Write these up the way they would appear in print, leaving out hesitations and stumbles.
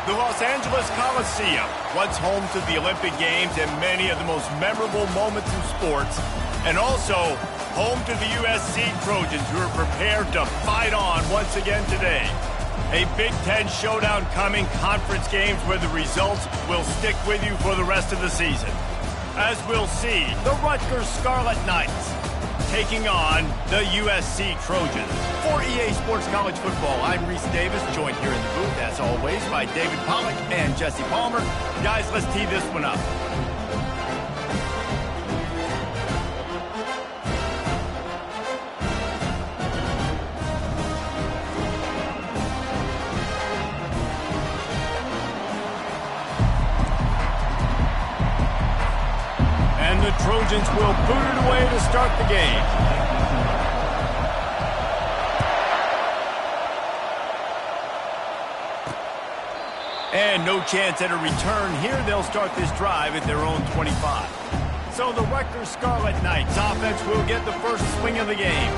The Los Angeles Coliseum, once home to the Olympic Games and many of the most memorable moments in sports, and also home to the USC Trojans, who are prepared to fight on once again today. A Big Ten showdown coming, conference games where the results will stick with you for the rest of the season. As we'll see, the Rutgers Scarlet Knights taking on the USC Trojans. For EA Sports College Football, I'm Reese Davis, joined here in the booth, as always, by David Pollack and Jesse Palmer. Guys, let's tee this one up. And the Trojans will boot it away to start the game. And no chance at a return here. They'll start this drive at their own 25. So the Rutgers Scarlet Knights offense will get the first swing of the game.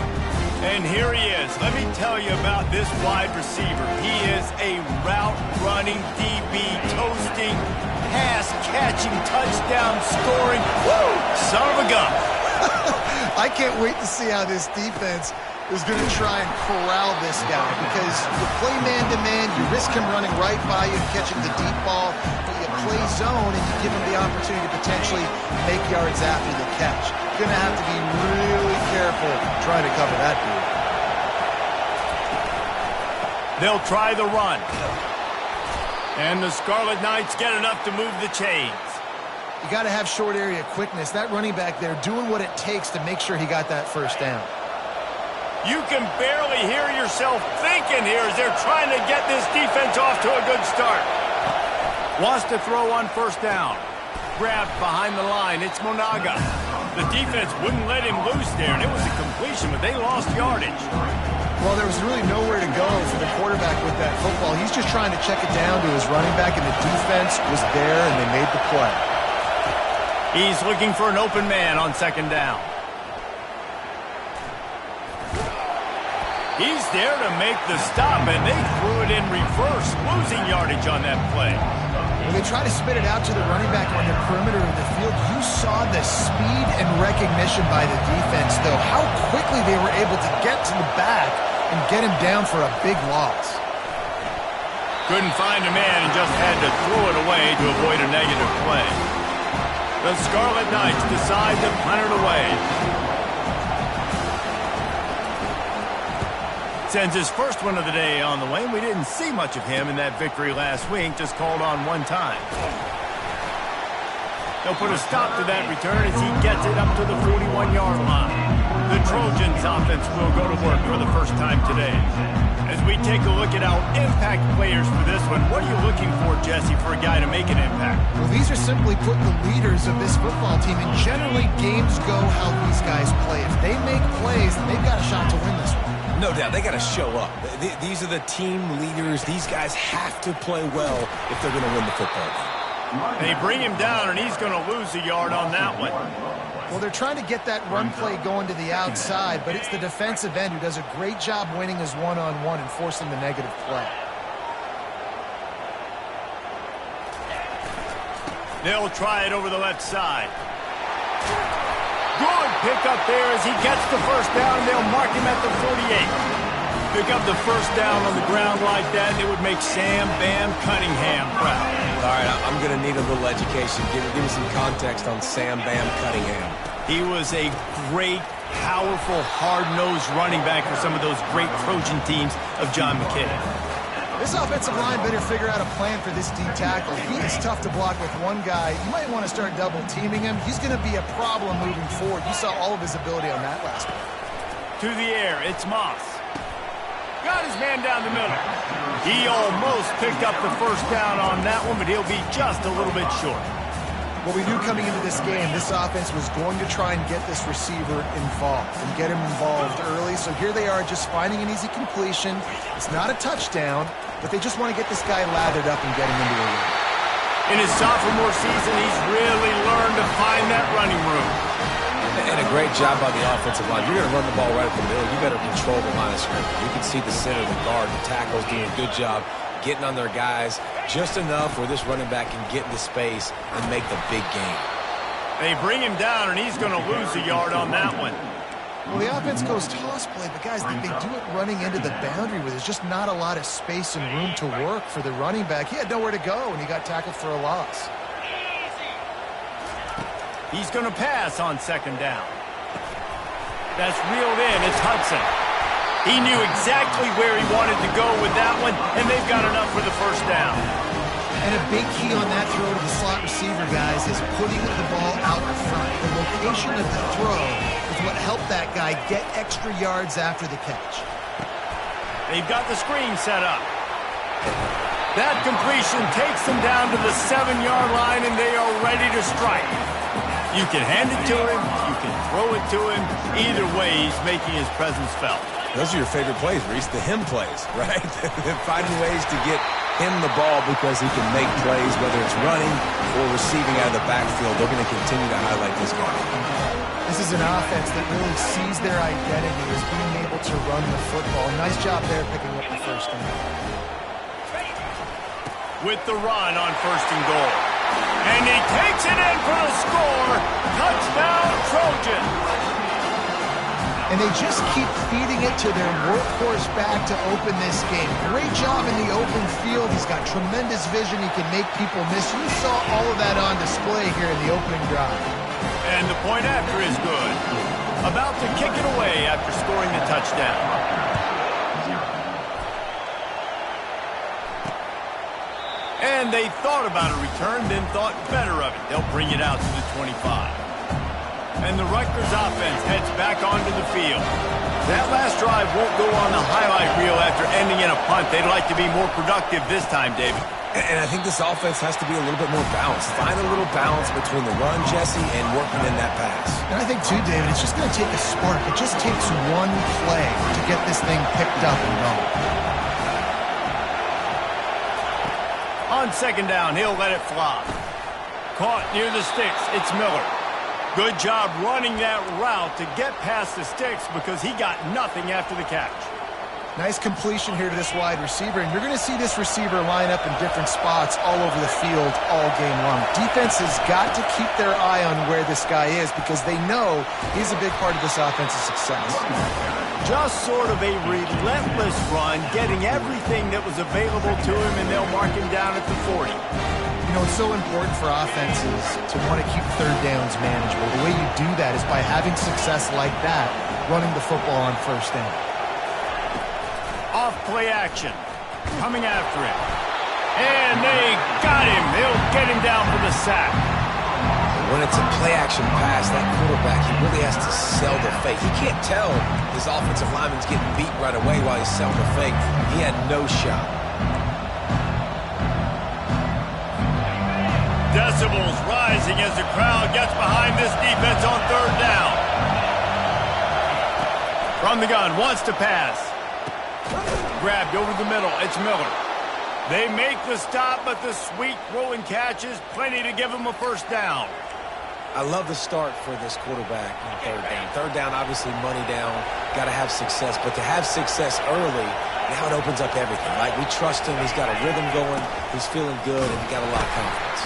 And here he is. Let me tell you about this wide receiver. He is a route-running DB, toasting, pass-catching, touchdown-scoring. Woo! Son of a gun. I can't wait to see how this defense is going to try and corral this guy, because you play man-to-man, you risk him running right by you and catching the deep ball, but you play zone and you give him the opportunity to potentially make yards after the catch. You're going to have to be really careful trying to cover that dude. They'll try the run. And the Scarlet Knights get enough to move the chains. You got to have short area quickness. That running back there doing what it takes to make sure he got that first down. You can barely hear yourself thinking here as they're trying to get this defense off to a good start. Wants to throw on first down. Grabbed behind the line. It's Monaga. The defense wouldn't let him loose there, and it was a completion, but they lost yardage. Well, there was really nowhere to go for the quarterback with that football. He's just trying to check it down to his running back, and the defense was there, and they made the play. He's looking for an open man on second down. He's there to make the stop, and they threw it in reverse, losing yardage on that play. When they try to spit it out to the running back on the perimeter of the field, you saw the speed and recognition by the defense, though, how quickly they were able to get to the back and get him down for a big loss. Couldn't find a man and just had to throw it away to avoid a negative play. The Scarlet Knights decide to punt it away. Sends his first one of the day on the way. We didn't see much of him in that victory last week, just called on one time. They'll put a stop to that return as he gets it up to the 41-yard line. The Trojans offense will go to work for the first time today. As we take a look at our impact players for this one, what are you looking for, Jesse, for a guy to make an impact? Well, these are simply put the leaders of this football team, and generally games go how these guys play. If they make plays, then they've got a shot to win this one. No doubt, they got to show up. These are the team leaders. These guys have to play well if they're going to win the football game. They bring him down, and he's going to lose a yard on that one. Well, they're trying to get that run play going to the outside, but it's the defensive end who does a great job winning his one-on-one and forcing the negative play. They'll try it over the left side. Good pickup there as he gets the first down. They'll mark him at the 48. Pick up the first down on the ground like that, it would make Sam Bam Cunningham proud. All right, I'm going to need a little education. Give me some context on Sam Bam Cunningham. He was a great, powerful, hard-nosed running back for some of those great Trojan teams of John McKay. This offensive line better figure out a plan for this D tackle. He is tough to block with one guy. You might want to start double-teaming him. He's going to be a problem moving forward. You saw all of his ability on that last one. To the air, it's Moss. Got his man down the middle. He almost picked up the first down on that one, but he'll be just a little bit short. What we knew coming into this game, this offense was going to try and get this receiver involved and get him involved early. So here they are just finding an easy completion. It's not a touchdown, but they just want to get this guy lathered up and get him into a run. In his sophomore season, he's really learned to find that running room. And a great job by the offensive line. You're going to run the ball right up the middle. You better control the line of scrimmage. You can see the center, the guard, the tackle's doing a good job getting on their guys just enough where this running back can get into space and make the big gain. They bring him down, and he's going to lose a yard on that one. Well, the offense goes toss play, but guys, they do it running into the boundary where there's just not a lot of space and room to work for the running back. He had nowhere to go, and he got tackled for a loss. He's going to pass on second down. That's reeled in. It's Hudson. He knew exactly where he wanted to go with that one, and they've got enough for the first down. And a big key on that throw to the slot receiver, guys, is putting the ball out in front. The location of the throw is what helped that guy get extra yards after the catch. They've got the screen set up. That completion takes them down to the 7-yard line, and they are ready to strike. You can hand it to him, you can throw it to him. Either way, he's making his presence felt. Those are your favorite plays, Reese, the him plays, right? Finding ways to get him the ball because he can make plays, whether it's running or receiving out of the backfield. They're going to continue to highlight this guy. This is an offense that really sees their identity as being able to run the football. Nice job there picking up the first down. With the run on first and goal. And he takes it in for the score. Touchdown, Trojan. And they just keep feeding it to their workhorse back to open this game. Great job in the open field. He's got tremendous vision. He can make people miss. You saw all of that on display here in the opening drive. And the point after is good. About to kick it away after scoring the touchdown. And they thought about a return, then thought better of it. They'll bring it out to the 25. And the Rutgers offense heads back onto the field. That last drive won't go on the highlight reel after ending in a punt. They'd like to be more productive this time, David. And I think this offense has to be a little bit more balanced. Find a little balance between the run, Jesse, and working in that pass. And I think, too, David, it's just going to take a spark. It just takes one play to get this thing picked up and going. On second down, he'll let it fly. Caught near the sticks. It's Miller. Good job running that route to get past the sticks because he got nothing after the catch. Nice completion here to this wide receiver, and you're going to see this receiver line up in different spots all over the field all game long. Defense has got to keep their eye on where this guy is because they know he's a big part of this offense's success. Just sort of a relentless run, getting everything that was available to him, and they'll mark him down at the 40. You know, it's so important for offenses to want to keep third downs manageable. The way you do that is by having success like that, running the football on first down. Off play action. Coming after him. And they got him. They'll get him down for the sack. When it's a play-action pass, that quarterback, he really has to sell the fake. He can't tell his offensive lineman's getting beat right away while he's selling the fake. He had no shot. Decibels rising as the crowd gets behind this defense on third down. From the gun, wants to pass. Grabbed over the middle. It's Miller. They make the stop, but the sweet throw and catch is plenty to give him a first down. I love the start for this quarterback on third down. Third down, obviously money down. Got to have success. But to have success early, now it opens up everything, right? We trust him. He's got a rhythm going. He's feeling good, and he got a lot of confidence.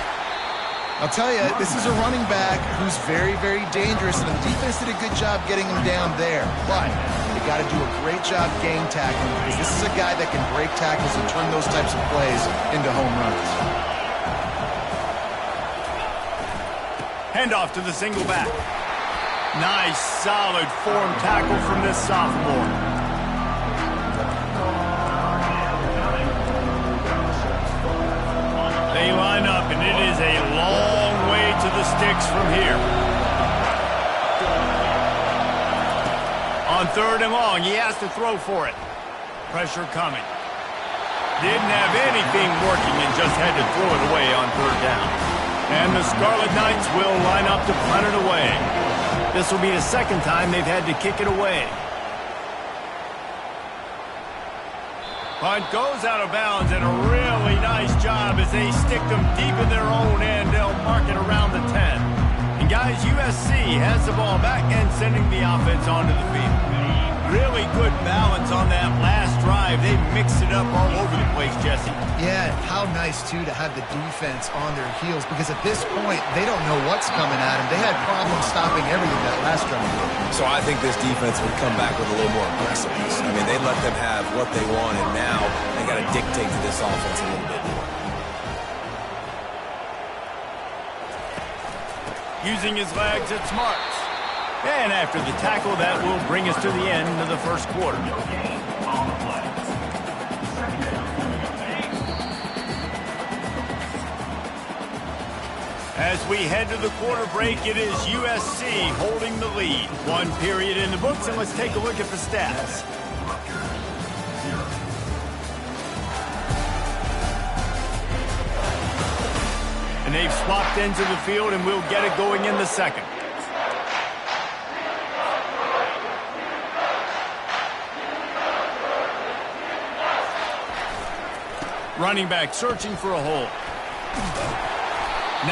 I'll tell you, this is a running back who's very, very dangerous, and the defense did a good job getting him down there. But they got to do a great job game tackling because this is a guy that can break tackles and turn those types of plays into home runs. Handoff to the single back. Nice, solid form tackle from this sophomore. They line up, and it is a long way to the sticks from here. On third and long, he has to throw for it. Pressure coming. Didn't have anything working and just had to throw it away on third down. And the Scarlet Knights will line up to punt it away. This will be the second time they've had to kick it away. Punt goes out of bounds, and a really nice job as they stick them deep in their own end. They'll mark it around the 10. And guys, USC has the ball back and sending the offense onto the field. Really good balance on that last drive. They mixed it up all over the place, Jesse. Yeah, how nice, too, to have the defense on their heels, because at this point, they don't know what's coming at them. They had problems stopping everything that last drive. So I think this defense would come back with a little more aggressiveness. I mean, they let them have what they want, and now they got to dictate to this offense a little bit more. Using his legs, it's Marks. And after the tackle, that will bring us to the end of the first quarter. As we head to the quarter break, it is USC holding the lead. One period in the books, and let's take a look at the stats. And they've swapped into the field, and we'll get it going in the second. Running back searching for a hole.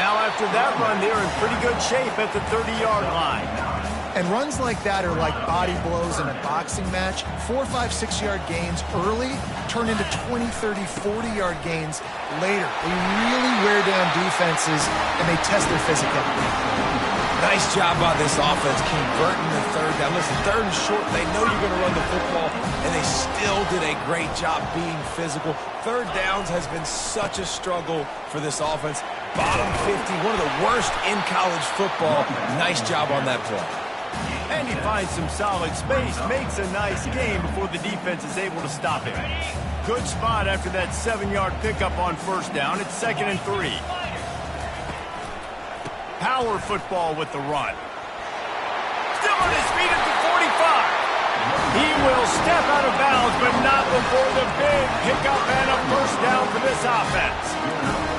Now after that run, they're in pretty good shape at the 30-yard line. And runs like that are like body blows in a boxing match. 4, 5, 6-yard gains early turn into 20, 30, 40-yard gains later. They really wear down defenses, and they test their physicality. Nice job by this offense converting the third down. Listen, third and short, they know you're going to run the football, and they still did a great job being physical. Third downs has been such a struggle for this offense. Bottom 50, one of the worst in college football. Nice job on that play. And he finds some solid space, makes a nice game before the defense is able to stop him. Good spot after that 7-yard pickup on first down. It's 2nd and 3. Power football with the run. Still on his feet at the 45. He will step out of bounds, but not before the big pickup and a first down for this offense.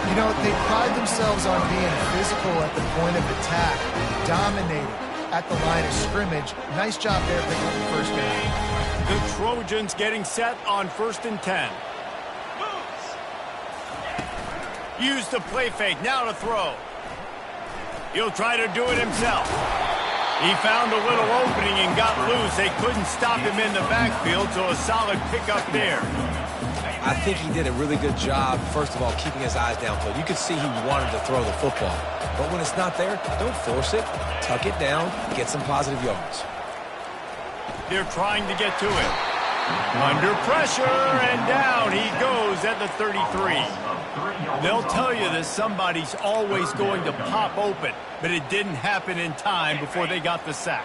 You know, they pride themselves on being physical at the point of attack, dominating at the line of scrimmage. Nice job there picking up the first down. The Trojans getting set on 1st and 10. Use the play fake, now to throw. He'll try to do it himself. He found a little opening and got loose. They couldn't stop him in the backfield, so a solid pickup there. I think he did a really good job, first of all, keeping his eyes downfield. You could see he wanted to throw the football. But when it's not there, don't force it. Tuck it down, get some positive yards. They're trying to get to it. Under pressure, and down he goes at the 33. They'll tell you that somebody's always going to pop open, but it didn't happen in time before they got the sack.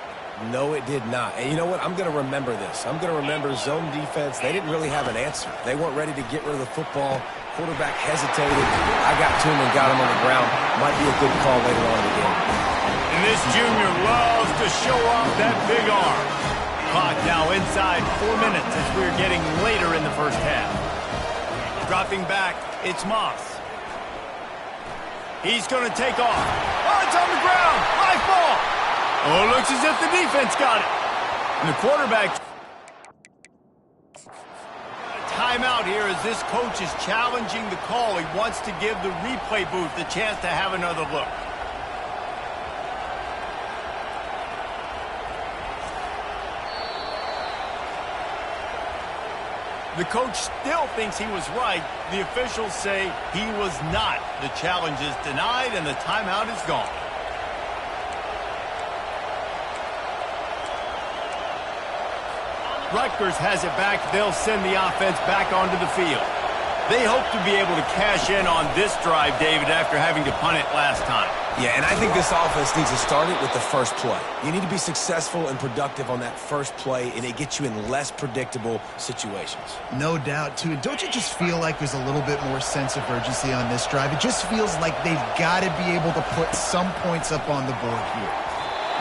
No, it did not. And you know what? I'm going to remember this. I'm going to remember zone defense. They didn't really have an answer. They weren't ready to get rid of the football. Quarterback hesitated. I got to him and got him on the ground. Might be a good call later on in the game. And this junior loves to show off that big arm. Clock now inside 4 minutes as we're getting later in the first half. Dropping back, it's Moss. He's going to take off. Oh, it's on the ground. High ball. Oh, it looks as if the defense got it. And the quarterback. Timeout here as this coach is challenging the call. He wants to give the replay booth the chance to have another look. The coach still thinks he was right. The officials say he was not. The challenge is denied and the timeout is gone. Rutgers has it back. They'll send the offense back onto the field. They hope to be able to cash in on this drive, David, after having to punt it last time. Yeah, and I think this offense needs to start it with the first play. You need to be successful and productive on that first play, and it gets you in less predictable situations. No doubt, too. Don't you just feel like there's a little bit more sense of urgency on this drive? It just feels like they've got to be able to put some points up on the board here.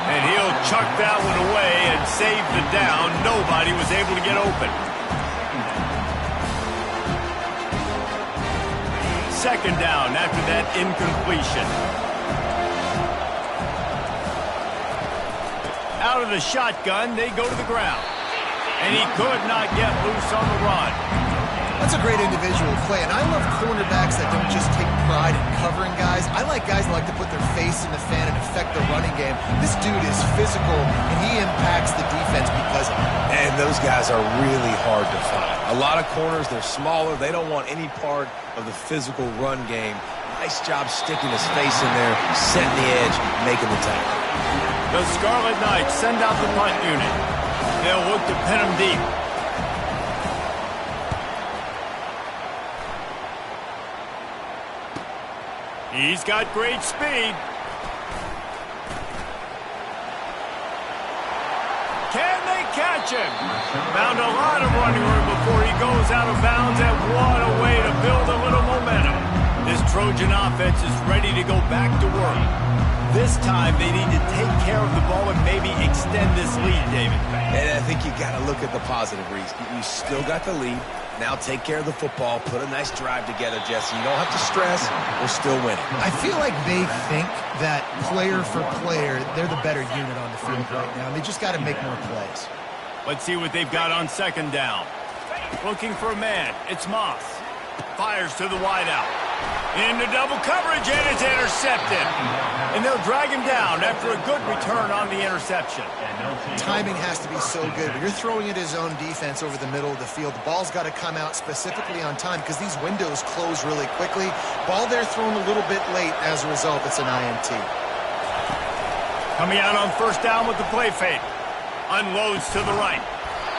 And he'll chuck that one away and save the down. Nobody was able to get open. Second down after that incompletion. Out of the shotgun, they go to the ground. And he could not get loose on the run. That's a great individual play, and I love cornerbacks that don't just take pride in covering guys. I I like guys that like to put their face in the fan and affect the running game. This dude is physical, and he impacts the defense because of it. And those guys are really hard to find. A lot of corners, they're smaller. They don't want any part of the physical run game. Nice job sticking his face in there, setting the edge, making the tackle. The Scarlet Knights send out the punt unit. They'll look to pin him deep. He's got great speed. Can they catch him? Found a lot of running room before he goes out of bounds, and what a way to build a little momentum. This Trojan offense is ready to go back to work. This time, they need to take care of the ball and maybe extend this lead, David. And I think you got to look at the positive, Reese. You still got the lead. Now take care of the football. Put a nice drive together, Jesse. You don't have to stress. We're still winning. I feel like they think that player for player, they're the better unit on the field right now, and they just got to make more plays. Let's see what they've got on second down. Looking for a man. It's Moss. Fires to the wideout. Into double coverage, and it's intercepted. And they'll drag him down after a good return on the interception. Timing has to be so good. When you're throwing at his own defense over the middle of the field, the ball's got to come out specifically on time because these windows close really quickly. Ball there thrown a little bit late. As a result, it's an INT. Coming out on first down with the play fake. Unloads to the right.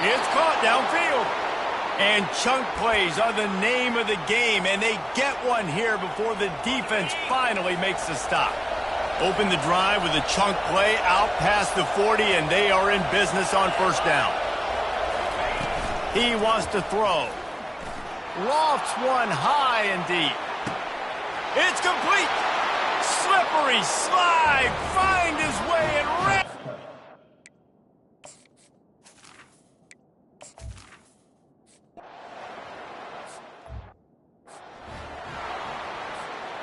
It's caught downfield. And chunk plays are the name of the game, and they get one here before the defense finally makes the stop. Open the drive with a chunk play out past the 40, and they are in business on first down. He wants to throw. Lofts one high and deep. It's complete. Slippery slide. Find his way and rip.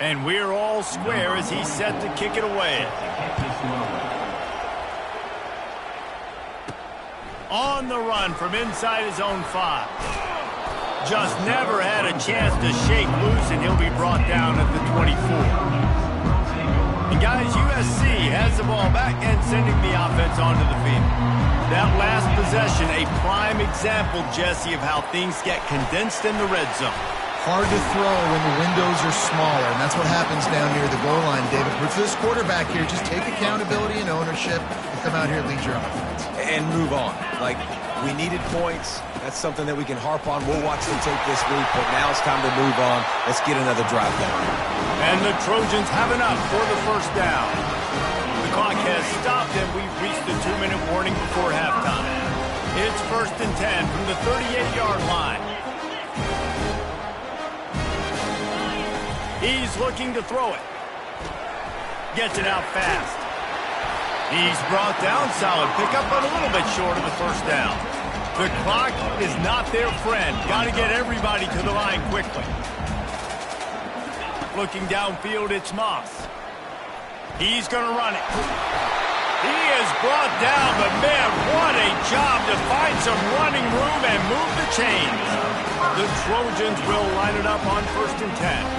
And we're all square as he's set to kick it away. On the run from inside his own 5. Just never had a chance to shake loose, and he'll be brought down at the 24. And guys, USC has the ball back and sending the offense onto the field. That last possession, a prime example, Jesse, of how things get condensed in the red zone. Hard to throw when the windows are smaller, and that's what happens down near the goal line, David. But for this quarterback here, just take accountability and ownership and come out here and lead your offense. And move on. Like, we needed points. That's something that we can harp on. We'll watch the tape this week, but now it's time to move on. Let's get another drive going. And the Trojans have enough for the first down. The clock has stopped, and we've reached the 2-minute warning before halftime. It's 1st and 10 from the 38-yard line. He's looking to throw it. Gets it out fast. He's brought down. Solid pickup, but a little bit short of the first down. The clock is not their friend. Got to get everybody to the line quickly. Looking downfield, it's Moss. He's going to run it. He is brought down, but man, what a job to find some running room and move the chains. The Trojans will line it up on 1st and 10.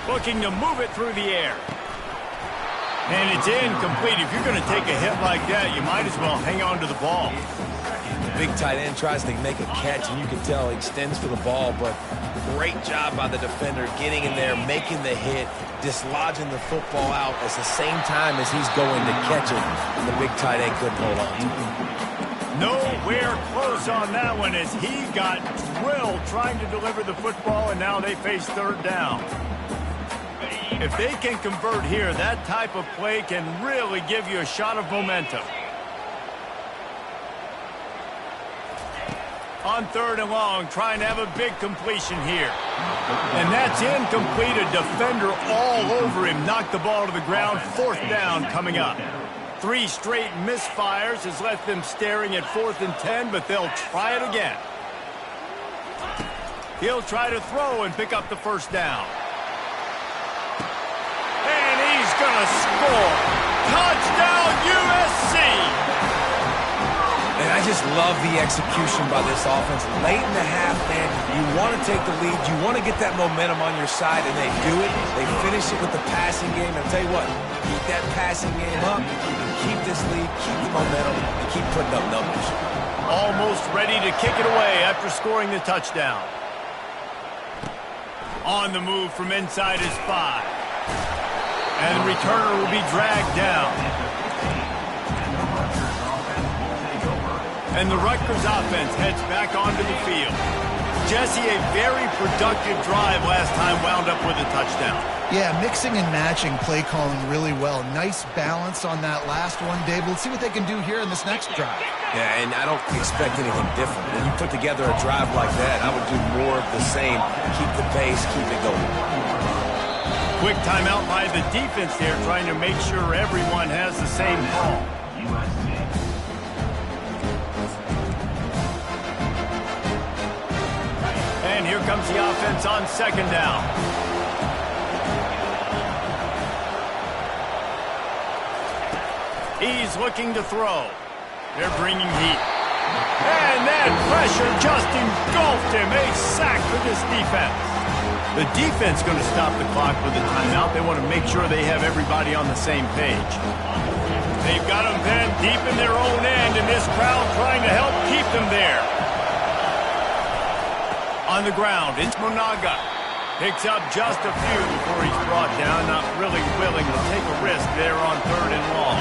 Looking to move it through the air. And it's incomplete. If you're going to take a hit like that, you might as well hang on to the ball. The big tight end tries to make a catch, and you can tell he extends for the ball, but great job by the defender getting in there, making the hit, dislodging the football out at the same time as he's going to catch it. And the big tight end couldn't hold on to it. Nowhere close on that one as he got drilled trying to deliver the football, and now they face 3rd down. If they can convert here, that type of play can really give you a shot of momentum. On 3rd and long, trying to have a big completion here. And that's incomplete. A defender all over him. Knocked the ball to the ground. 4th down coming up. 3 straight misfires has left them staring at 4th and 10, but they'll try it again. He'll try to throw and pick up the first down. And he's going to score. Touchdown, USC! And I just love the execution by this offense. Late in the half, man, you want to take the lead. You want to get that momentum on your side, and they do it. They finish it with the passing game. And I'll tell you what, keep that passing game up, keep this lead, keep the momentum, and keep putting up numbers. Almost ready to kick it away after scoring the touchdown. On the move from inside his 5. And the returner will be dragged down. And the Rutgers offense heads back onto the field. Jesse, a very productive drive last time wound up with a touchdown. Yeah, mixing and matching play calling really well. Nice balance on that last one, Dave. Let's see what they can do here in this next drive. Yeah, and I don't expect anything different. When you put together a drive like that, I would do more of the same. Keep the pace, keep it going. Quick timeout by the defense there, trying to make sure everyone has the same call. And here comes the offense on second down. He's looking to throw. They're bringing heat. And that pressure just engulfed him. A sack for this defense. The defense going to stop the clock with a timeout. They want to make sure they have everybody on the same page. They've got them pinned deep in their own end, and this crowd trying to help keep them there. On the ground, it's Monaga. Picks up just a few before he's brought down. Not really willing to take a risk there on 3rd and long.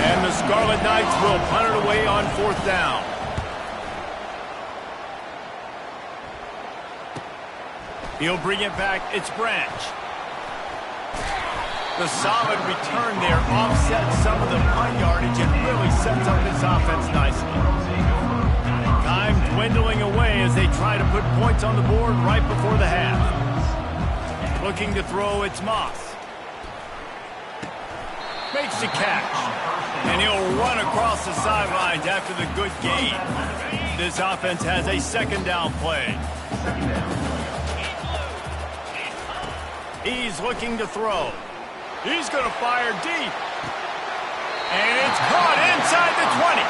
And the Scarlet Knights will punt it away on 4th down. He'll bring it back. It's Branch. The solid return there offsets some of the punt yardage and really sets up this offense nicely. Time dwindling away as they try to put points on the board right before the half. Looking to throw, it's Moss. Makes the catch. And he'll run across the sidelines after the good gain. This offense has a 2nd down play. He's looking to throw. He's going to fire deep. And it's caught inside the 20.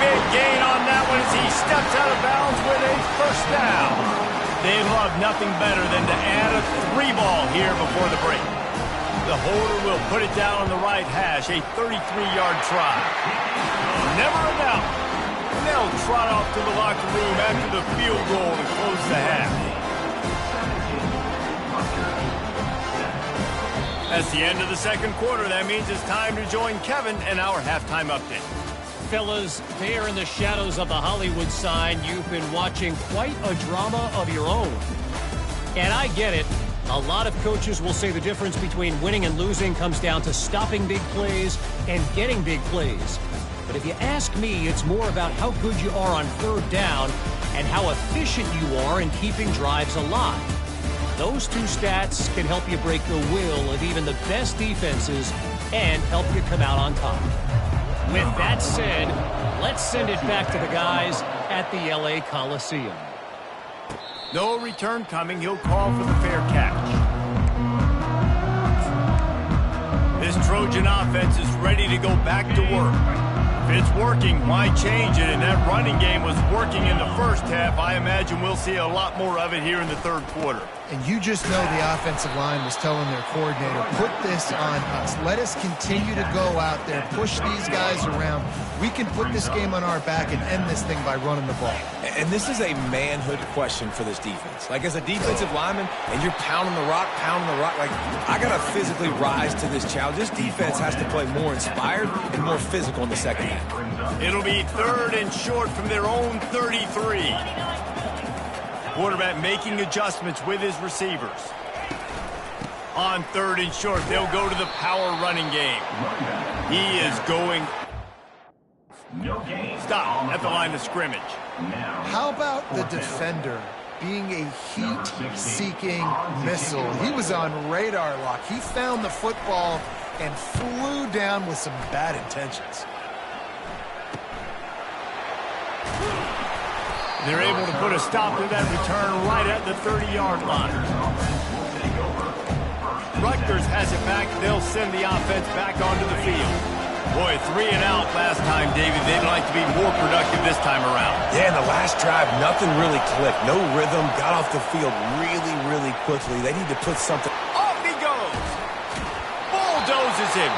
Big gain on that one as he steps out of bounds with a 1st down. They love nothing better than to add a 3-ball here before the break. The holder will put it down on the right hash, a 33-yard try. Never a doubt. And they'll trot off to the locker room after the field goal to close the half. That's the end of the 2nd quarter. That means it's time to join Kevin and our halftime update. Fellas, there in the shadows of the Hollywood sign, you've been watching quite a drama of your own. And I get it. A lot of coaches will say the difference between winning and losing comes down to stopping big plays and getting big plays. But if you ask me, it's more about how good you are on 3rd down and how efficient you are in keeping drives alive. Those two stats can help you break the will of even the best defenses and help you come out on top. With that said, let's send it back to the guys at the LA Coliseum. No return coming. He'll call for the fair catch. This Trojan offense is ready to go back to work. If it's working, why change it? And that running game was working in the 1st half. I imagine we'll see a lot more of it here in the 3rd quarter. And you just know the offensive line was telling their coordinator, put this on us. Let us continue to go out there, push these guys around. We can put this game on our back and end this thing by running the ball. And this is a manhood question for this defense. Like, as a defensive lineman, and you're pounding the rock, like, I got to physically rise to this challenge. This defense has to play more inspired and more physical in the 2nd half. It'll be 3rd and short from their own 33. Quarterback making adjustments with his receivers. On 3rd and short, they'll go to the power running game. He is going... Stop at the line of scrimmage. How about the defender being a heat-seeking missile? He was on radar lock. He found the football and flew down with some bad intentions. They're able to put a stop to that return right at the 30-yard line. Rutgers has it back. They'll send the offense back onto the field. Boy, 3 and out last time, David. They'd like to be more productive this time around. Yeah, in the last drive, nothing really clicked. No rhythm, got off the field really, really quickly. They need to put something... Off he goes! Bulldozes him.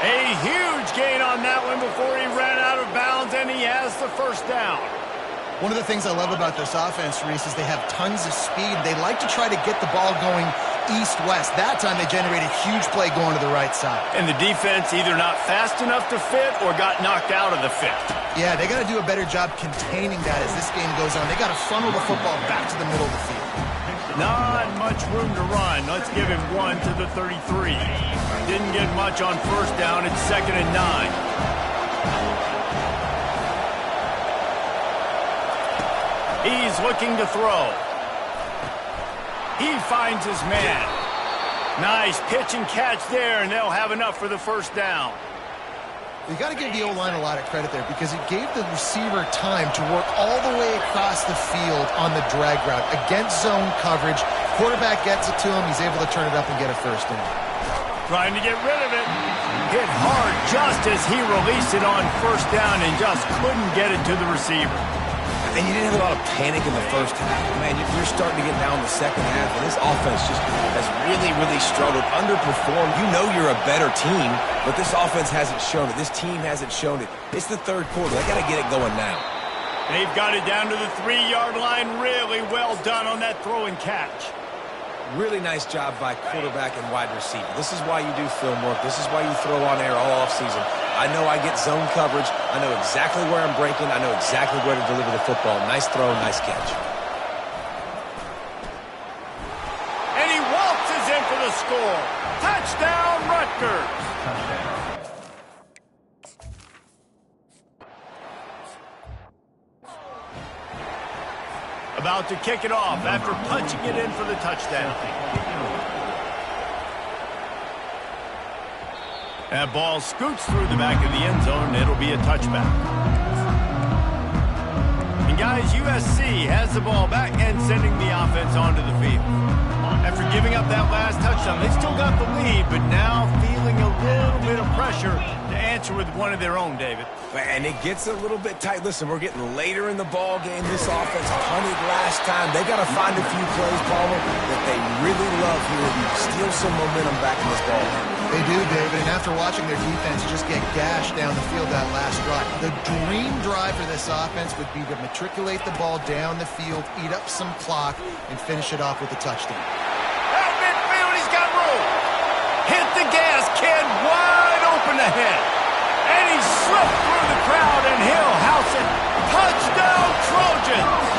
A huge gain on that one before he ran out of bounds, and he has the first down. One of the things I love about this offense, Reese, is they have tons of speed. They like to try to get the ball going east-west. That time they generated a huge play going to the right side. And the defense either not fast enough to fit or got knocked out of the fit. Yeah, they got to do a better job containing that as this game goes on. They got to funnel the football back to the middle of the field. Not much room to run. Let's give him 1 to the 33. Didn't get much on first down. It's 2nd and 9. He's looking to throw. He finds his man. Nice pitch and catch there, and they'll have enough for the first down. You got to give the O-line a lot of credit there because it gave the receiver time to work all the way across the field on the drag route against zone coverage. Quarterback gets it to him. He's able to turn it up and get a first down. Trying to get rid of it. Hit hard just as he released it on first down and just couldn't get it to the receiver. And you didn't have a lot of panic in the first half. Man, you're starting to get down in the second half, and this offense just has really, really struggled, underperformed. You know you're a better team, but this offense hasn't shown it. This team hasn't shown it. It's the third quarter. They got to get it going now. They've got it down to the 3-yard line. Really well done on that throw and catch. Really nice job by quarterback and wide receiver. This is why you do film work. This is why you throw on air all offseason. I know I get zone coverage. I know exactly where I'm breaking. I know exactly where to deliver the football. Nice throw, nice catch. And he waltzes in for the score. Touchdown, Rutgers. About to kick it off after punching it in for the touchdown. That ball scoots through the back of the end zone, and it'll be a touchback. And guys, USC has the ball back and sending the offense onto the field. After giving up that last touchdown, they still got the lead, but now feeling a little bit of pressure to answer with one of their own, David. And it gets a little bit tight. Listen, we're getting later in the ball game. This offense punted last time. They got to find a few plays, Palmer, that they really love here to steal some momentum back in this ball game. They do, David, and after watching their defense just get gashed down the field that last drive, the dream drive for this offense would be to matriculate the ball down the field, eat up some clock, and finish it off with a touchdown. Out midfield, he's got room. Hit the gas, kid, wide open ahead. And he slipped through the crowd, and he'll house it. Touchdown, Trojans!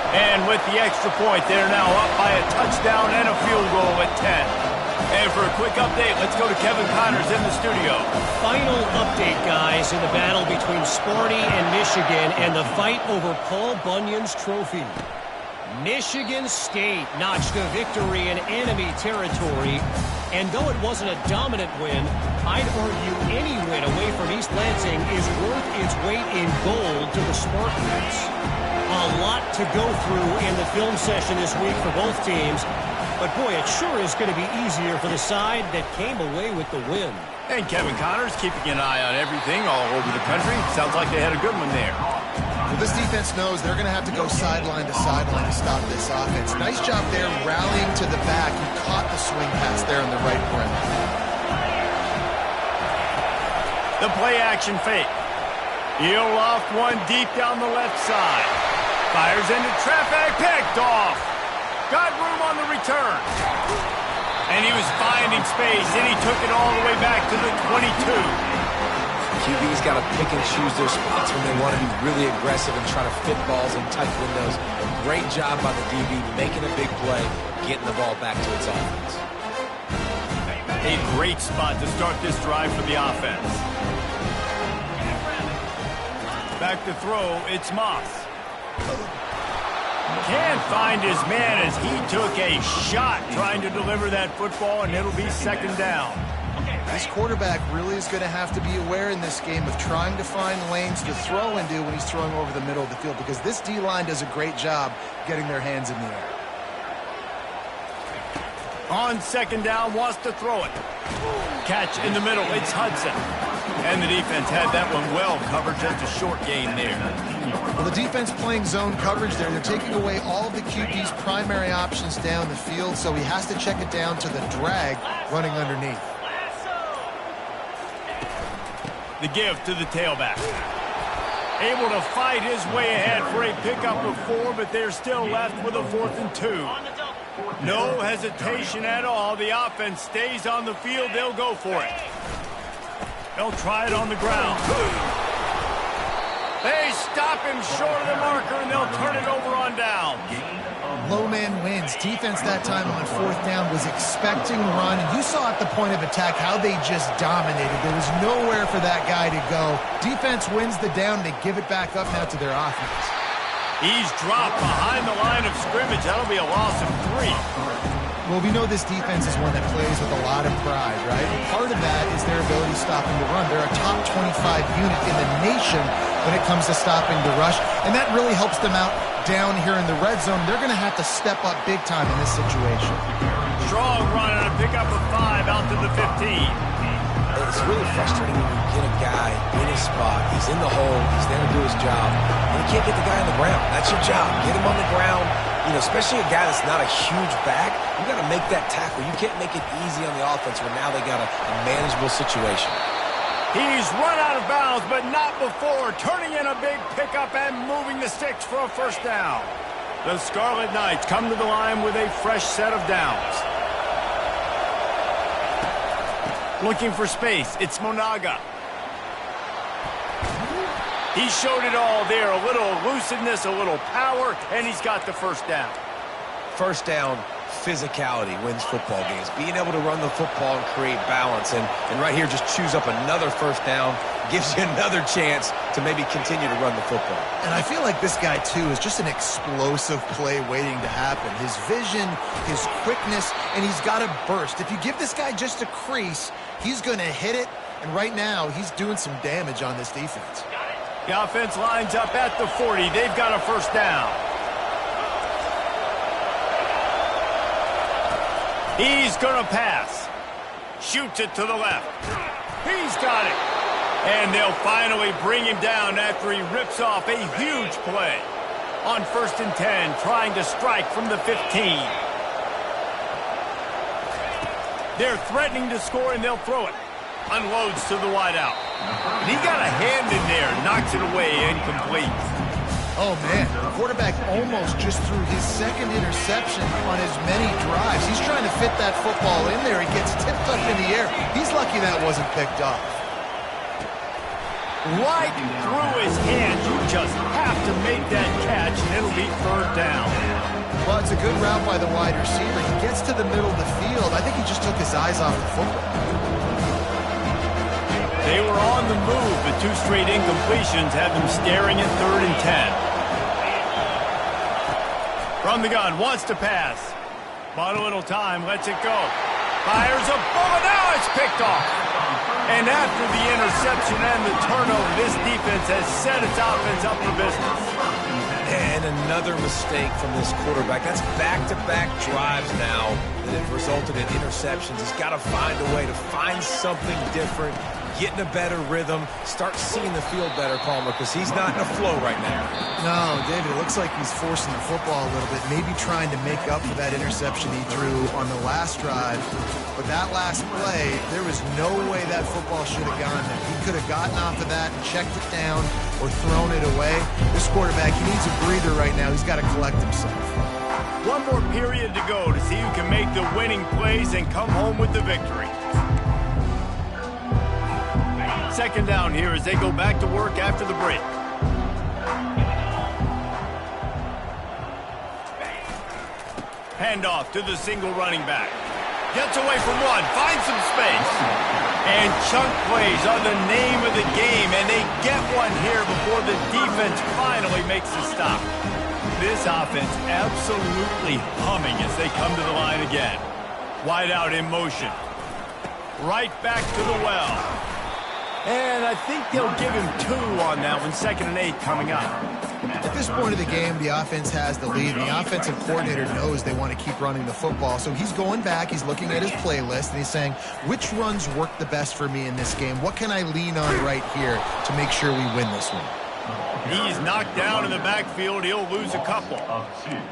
And with the extra point, they're now up by a touchdown and a field goal at 10. And for a quick update, let's go to Kevin Connors in the studio. Final update, guys, in the battle between Sparty and Michigan and the fight over Paul Bunyan's trophy. Michigan State notched a victory in enemy territory, and though it wasn't a dominant win, I'd argue any win away from East Lansing is worth its weight in gold to the Spartans. A lot to go through in the film session this week for both teams, but boy, it sure is going to be easier for the side that came away with the win. And Kevin Connors keeping an eye on everything all over the country. Sounds like they had a good one there. Well, this defense knows they're going to have to go sideline to stop this offense. Nice job there rallying to the back. He caught the swing pass there on the right perimeter. The play action fake. He'll loft one deep down the left side. Fires into traffic, picked off. Got room on the return. And he was finding space, and he took it all the way back to the 22. QB's got to pick and choose their spots when they want to be really aggressive and try to fit balls in tight windows. Great job by the DB making a big play, getting the ball back to its offense. A great spot to start this drive for the offense. Back to throw, it's Moss. Can't find his man as he took a shot trying to deliver that football, and it'll be second down. This quarterback really is going to have to be aware in this game of trying to find lanes to throw into when he's throwing over the middle of the field, because this D-line does a great job getting their hands in the air. On second down, wants to throw it. Catch in the middle, it's Hudson. And the defense had that one well covered, just a short gain there. Well, the defense playing zone coverage there. They're taking away all of the QB's primary options down the field, so he has to check it down to the drag running underneath. The give to the tailback. Able to fight his way ahead for a pickup of 4, but they're still left with a 4th and 2. No hesitation at all. The offense stays on the field. They'll go for it. They'll try it on the ground. They stop him short of the marker, and they'll turn it over on down. Low man wins. Defense that time on 4th down was expecting run. And you saw at the point of attack how they just dominated. There was nowhere for that guy to go. Defense wins the down. They give it back up now to their offense. He's dropped behind the line of scrimmage. That'll be a loss of 3. Well, we know this defense is one that plays with a lot of pride, right? And part of that is their ability stopping the run. They're a top 25 unit in the nation when it comes to stopping the rush, and that really helps them out down here in the red zone. They're going to have to step up big time in this situation. Strong run and a pickup of 5 out to the 15. It's really frustrating when you get a guy in his spot. He's in the hole. He's there to do his job. And you can't get the guy on the ground. That's your job. Get him on the ground. You know, especially a guy that's not a huge back. You got to make that tackle. You can't make it easy on the offense when now they got a manageable situation. He's run out of bounds, but not before. Turning in a big pickup and moving the sticks for a 1st down. The Scarlet Knights come to the line with a fresh set of downs. Looking for space, it's Monaga. He showed it all there, a little elusiveness, a little power, and he's got the 1st down. 1st down, physicality wins football games. Being able to run the football and create balance. And right here, just choose up another 1st down, gives you another chance to maybe continue to run the football. And I feel like this guy, too, is just an explosive play waiting to happen. His vision, his quickness, and he's got a burst. If you give this guy just a crease, he's going to hit it. And right now, he's doing some damage on this defense. The offense lines up at the 40. They've got a 1st down. He's going to pass. Shoots it to the left. He's got it. And they'll finally bring him down after he rips off a huge play. On 1st and 10, trying to strike from the 15. They're threatening to score, and they'll throw it. Unloads to the wideout. And he got a hand in there, knocks it away, incomplete. Oh, man, the quarterback almost just threw his 2nd interception on as many drives. He's trying to fit that football in there. It gets tipped up in the air. He's lucky that wasn't picked up. Right through his hands. You just have to make that catch, and it'll be 3rd down. Well, it's a good route by the wide receiver. He gets to the middle of the field. I think he just took his eyes off the football. They were on the move, but 2 straight incompletions had them staring at 3rd and 10. From the gun, wants to pass. Bought a little time, lets it go. Fires a bullet, now it's picked off. And after the interception and the turnover, this defense has set its offense up for business. And another mistake from this quarterback. That's back-to-back drives now that have resulted in interceptions. He's got to find a way to find something different, get in a better rhythm, start seeing the field better, Palmer, because he's not in a flow right now. No, David, it looks like he's forcing the football a little bit, maybe trying to make up for that interception he threw on the last drive. But that last play, there was no way that football should have gone there. He could have gotten off of that and checked it down or thrown it away. This quarterback, he needs a breather right now. He's got to collect himself. One more period to go to see who can make the winning plays and come home with the victory. 2nd down here as they go back to work after the break. Handoff to the single running back. Gets away from one, finds some space. And chunk plays are the name of the game, and they get one here before the defense finally makes a stop. This offense absolutely humming as they come to the line again. Wide out in motion. Right back to the well. And I think they'll give him 2 on that one, 2nd and 8 coming up. At this point of the game, the offense has the lead. The offensive coordinator knows they want to keep running the football. So he's going back, he's looking at his playlist, and he's saying, which runs work the best for me in this game? What can I lean on right here to make sure we win this one? He's knocked down in the backfield. He'll lose a couple.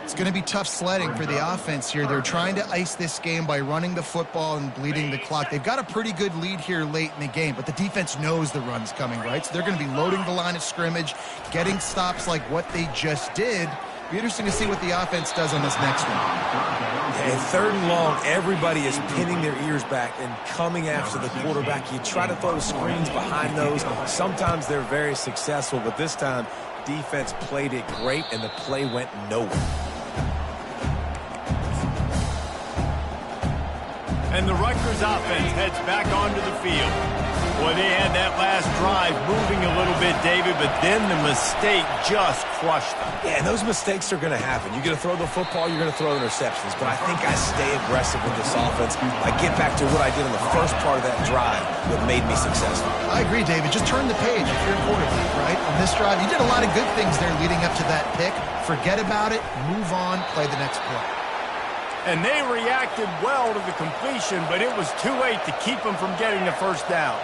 It's going to be tough sledding for the offense here. They're trying to ice this game by running the football and bleeding the clock. They've got a pretty good lead here late in the game, but the defense knows the run's coming, right? So they're going to be loading the line of scrimmage, getting stops like what they just did. Be interesting to see what the offense does on this next one. And 3rd and long, everybody is pinning their ears back and coming after the quarterback. You try to throw screens behind those. Sometimes they're very successful, but this time, defense played it great, and the play went nowhere. And the Rutgers offense heads back onto the field. Boy, they had that last drive moving a little bit, David, but then the mistake just crushed them. Yeah, and those mistakes are going to happen. You're going to throw the football, you're going to throw interceptions. But I think I stay aggressive with this offense. I get back to what I did in the first part of that drive that made me successful. I agree, David. Just turn the page if you're a quarterback, right? On this drive, you did a lot of good things there leading up to that pick. Forget about it, move on, play the next play. And they reacted well to the completion, but it was too late to keep them from getting the first down.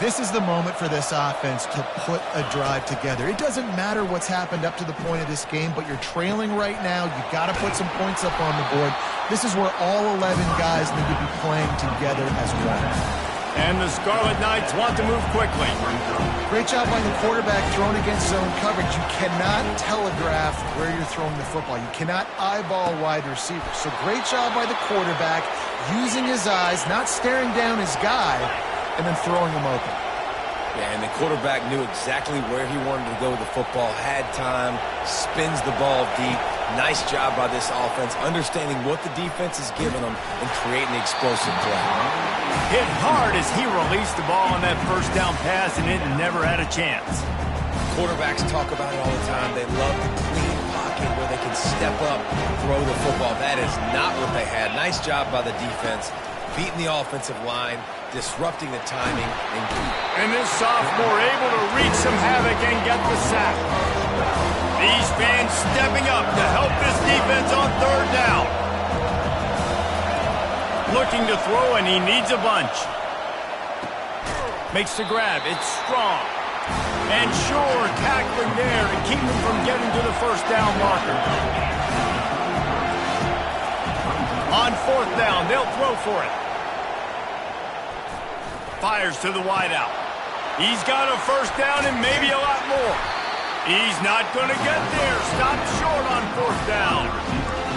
This is the moment for this offense to put a drive together. It doesn't matter what's happened up to the point of this game, but you're trailing right now. You got to put some points up on the board. This is where all 11 guys need to be playing together as one. And the Scarlet Knights want to move quickly. Great job by the quarterback thrown against zone coverage. You cannot telegraph where you're throwing the football. You cannot eyeball wide receivers. So great job by the quarterback using his eyes, not staring down his guy, and then throwing him open. Yeah, and the quarterback knew exactly where he wanted to go with the football, had time, spins the ball deep. Nice job by this offense, understanding what the defense is giving them and creating the explosive play. Hit hard as he released the ball on that first down pass, and it never had a chance. Quarterbacks talk about it all the time. They love the clean pocket where they can step up, throw the football. That is not what they had. Nice job by the defense, beating the offensive line, disrupting the timing, and this sophomore able to wreak some havoc and get the sack. These fans stepping up to help this defense on 3rd down. Looking to throw, and he needs a bunch. Makes the grab. It's strong. And sure, tackling there to keep him from getting to the first down marker. On 4th down, they'll throw for it. Fires to the wideout. He's got a first down and maybe a lot more. He's not going to get there. Stopped short on 4th down.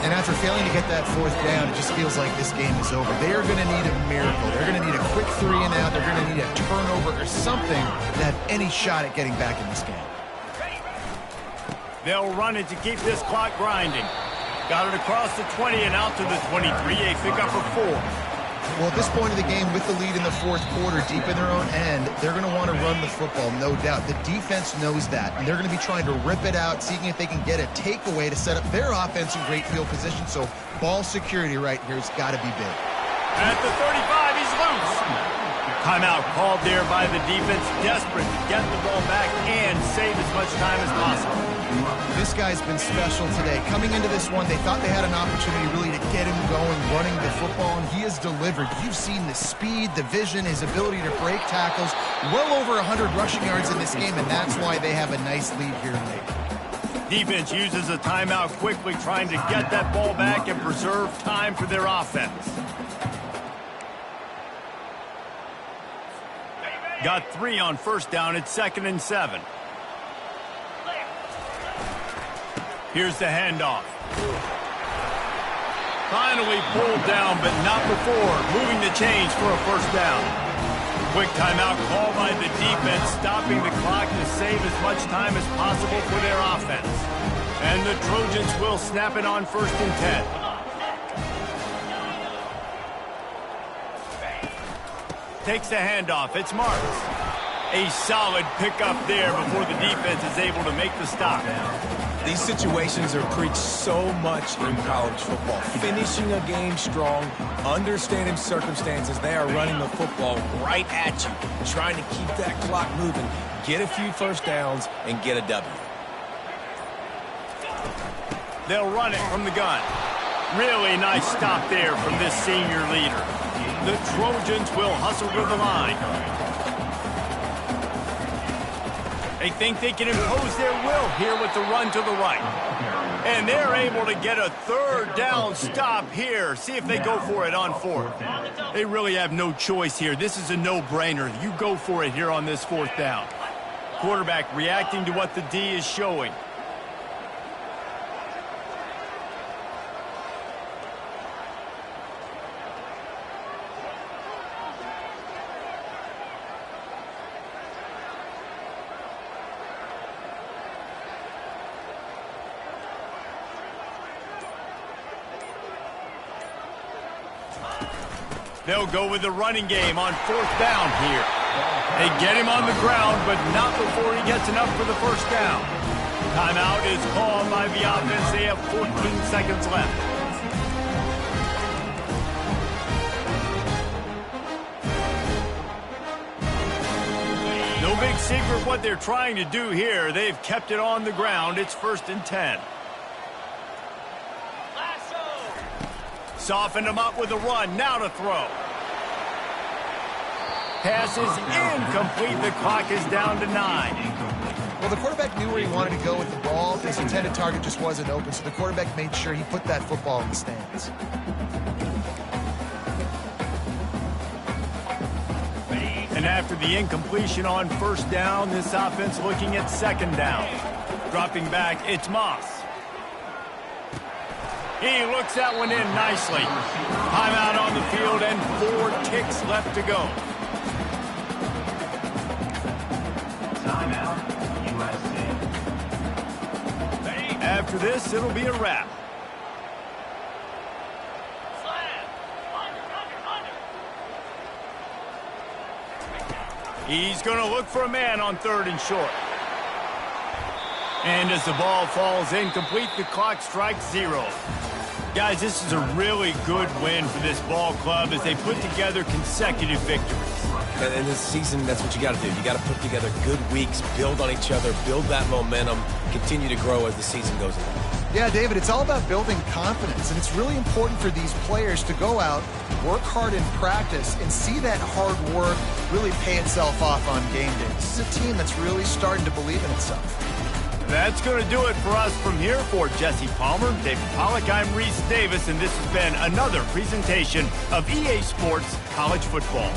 And after failing to get that 4th down, it just feels like this game is over. They are going to need a miracle. They're going to need a quick 3 and out. They're going to need a turnover or something to have any shot at getting back in this game. They'll run it to keep this clock grinding. Got it across the 20 and out to the 23. A pickup of 4. Well, at this point of the game, with the lead in the 4th quarter, deep in their own end, they're going to want to run the football, no doubt. The defense knows that, and they're going to be trying to rip it out, seeing if they can get a takeaway to set up their offense in great field position. So ball security right here has got to be big. At the 35, he's loose. Timeout called there by the defense, desperate to get the ball back and save as much time as possible. This guy's been special today. Coming into this one, they thought they had an opportunity really to get him going, running the football, and he has delivered. You've seen the speed, the vision, his ability to break tackles. Well over 100 rushing yards in this game, and that's why they have a nice lead here late. Defense uses a timeout quickly, trying to get that ball back and preserve time for their offense. Got 3 on 1st down. It's 2nd and 7. Here's the handoff. Finally pulled down, but not before moving the chains for a 1st down. Quick timeout call by the defense, stopping the clock to save as much time as possible for their offense. And the Trojans will snap it on 1st and 10. Takes the handoff. It's Marks. A solid pickup there before the defense is able to make the stop. These situations are preached so much in college football. Finishing a game strong, understanding circumstances. They are running the football right at you, trying to keep that clock moving, get a few first downs, and get a W. They'll run it from the gun. Really nice stop there from this senior leader. The Trojans will hustle to the line. They think they can impose their will here with the run to the right. And they're able to get a third down stop here. See if they go for it on fourth. They really have no choice here. This is a no-brainer. You go for it here on this fourth down. Quarterback reacting to what the D is showing. They'll go with the running game on fourth down here. They get him on the ground, but not before he gets enough for the first down. Timeout is called by the offense. They have 14 seconds left. No big secret what they're trying to do here. They've kept it on the ground. It's 1st and 10. Softened him up with a run. Now to throw. Pass is incomplete. The clock is down to 9. Well, the quarterback knew where he wanted to go with the ball. His intended target just wasn't open, so the quarterback made sure he put that football in the stands. And after the incompletion on first down, this offense looking at second down. Dropping back, it's Moss. He looks that one in nicely. Timeout on the field and 4 ticks left to go. Timeout, USC. After this, it'll be a wrap. He's going to look for a man on 3rd and short. And as the ball falls incomplete, the clock strikes 0. Guys, this is a really good win for this ball club as they put together consecutive victories. And in this season, that's what you got to do. You got to put together good weeks, build on each other, build that momentum, continue to grow as the season goes along. Yeah, David, it's all about building confidence, and it's really important for these players to go out, work hard in practice, and see that hard work really pay itself off on game day. This is a team that's really starting to believe in itself. That's going to do it for us from here. For Jesse Palmer, David Pollack, I'm Reese Davis, and this has been another presentation of EA Sports College Football.